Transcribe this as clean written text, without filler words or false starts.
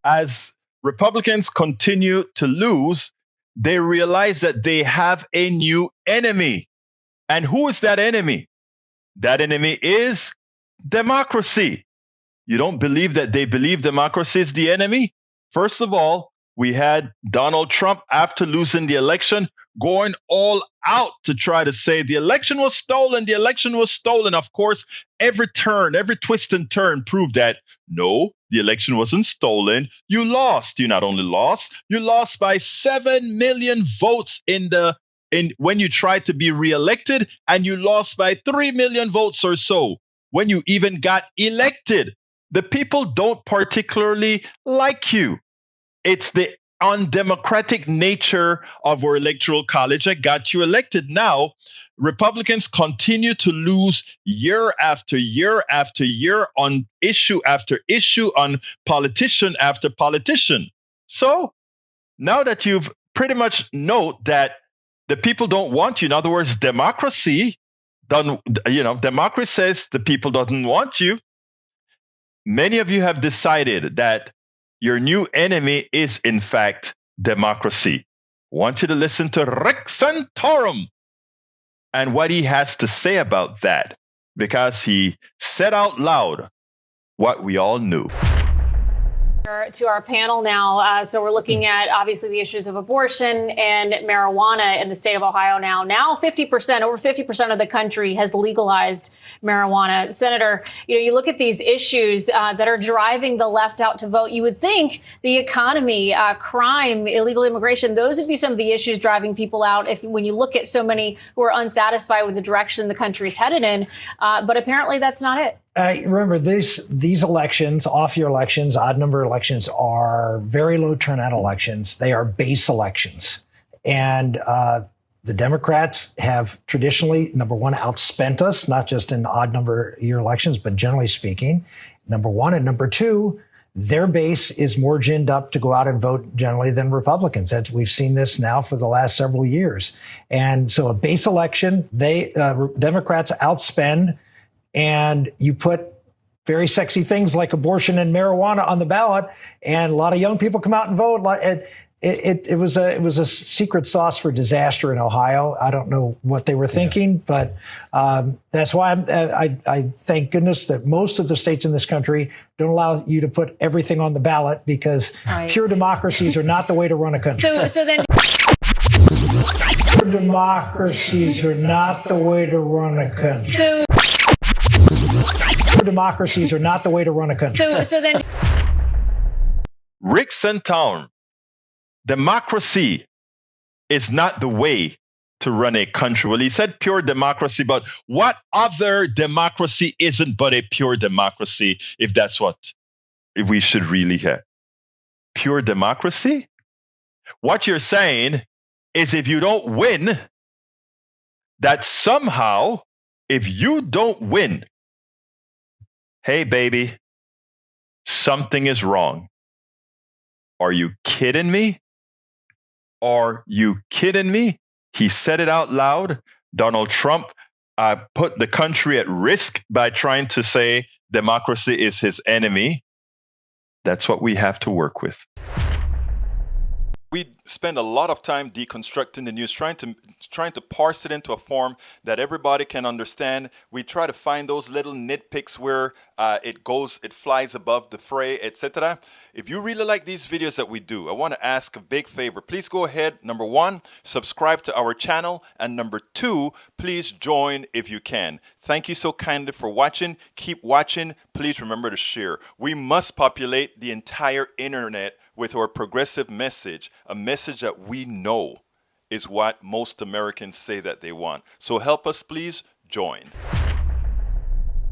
as Republicans continue to lose, they realize that they have a new enemy. And who is that enemy? That enemy is democracy. You don't believe that they believe democracy is the enemy? First of all, we had Donald Trump, after losing the election, going all out to try to say the election was stolen. The election was stolen. Of course, every twist and turn proved that no, the election wasn't stolen. You lost. You not only lost, you lost by 7 million votes when you tried to be reelected, and you lost by 3 million votes or so when you even got elected. The people don't particularly like you. It's the undemocratic nature of our electoral college that got you elected. Now, Republicans continue to lose year after year after year on issue after issue, on politician after politician. So now that you've pretty much know that the people don't want you, in other words, democracy says the people doesn't want you. Many of you have decided that your new enemy is, in fact, democracy. I want you to listen to Rick Santorum and what he has to say about that, because he said out loud what we all knew. To our panel now. So we're looking at obviously the issues of abortion and marijuana in the state of Ohio now. Now over 50% of the country has legalized marijuana. Senator, you look at these issues that are driving the left out to vote. You would think the economy, crime, illegal immigration, those would be some of the issues driving people out when you look at so many who are unsatisfied with the direction the country's headed in. But apparently that's not it. Remember, these elections, off-year elections, odd-number elections, are very low turnout elections. They are base elections. And the Democrats have traditionally, number one, outspent us, not just in odd-number year elections, but generally speaking, number one. And number two, their base is more ginned up to go out and vote generally than Republicans. We've seen this now for the last several years. And so a base election, Democrats outspend. And you put very sexy things like abortion and marijuana on the ballot, and a lot of young people come out and vote. It was a secret sauce for disaster in Ohio. I don't know what they were thinking, but that's why I thank goodness that most of the states in this country don't allow you to put everything on the ballot, because pure democracies are not the way to run a country. So then. Pure democracies are not the way to run a country. Democracies are not the way to run a country. So then, Rick Santorum, democracy is not the way to run a country. Well, he said pure democracy, but what other democracy isn't but a pure democracy, if that's what we should really have? Pure democracy? What you're saying is if you don't win, that somehow, if you don't win, hey, baby, something is wrong. Are you kidding me? Are you kidding me? He said it out loud. Donald Trump put the country at risk by trying to say democracy is his enemy. That's what we have to work with. We spend a lot of time deconstructing the news, trying to parse it into a form that everybody can understand. We try to find those little nitpicks where it flies above the fray, etc. If you really like these videos that we do, I want to ask a big favor. Please go ahead. Number one, subscribe to our channel. And number two, please join if you can. Thank you so kindly for watching. Keep watching. Please remember to share. We must populate the entire internet with our progressive message, a message that we know is what most Americans say that they want. So help us, please join.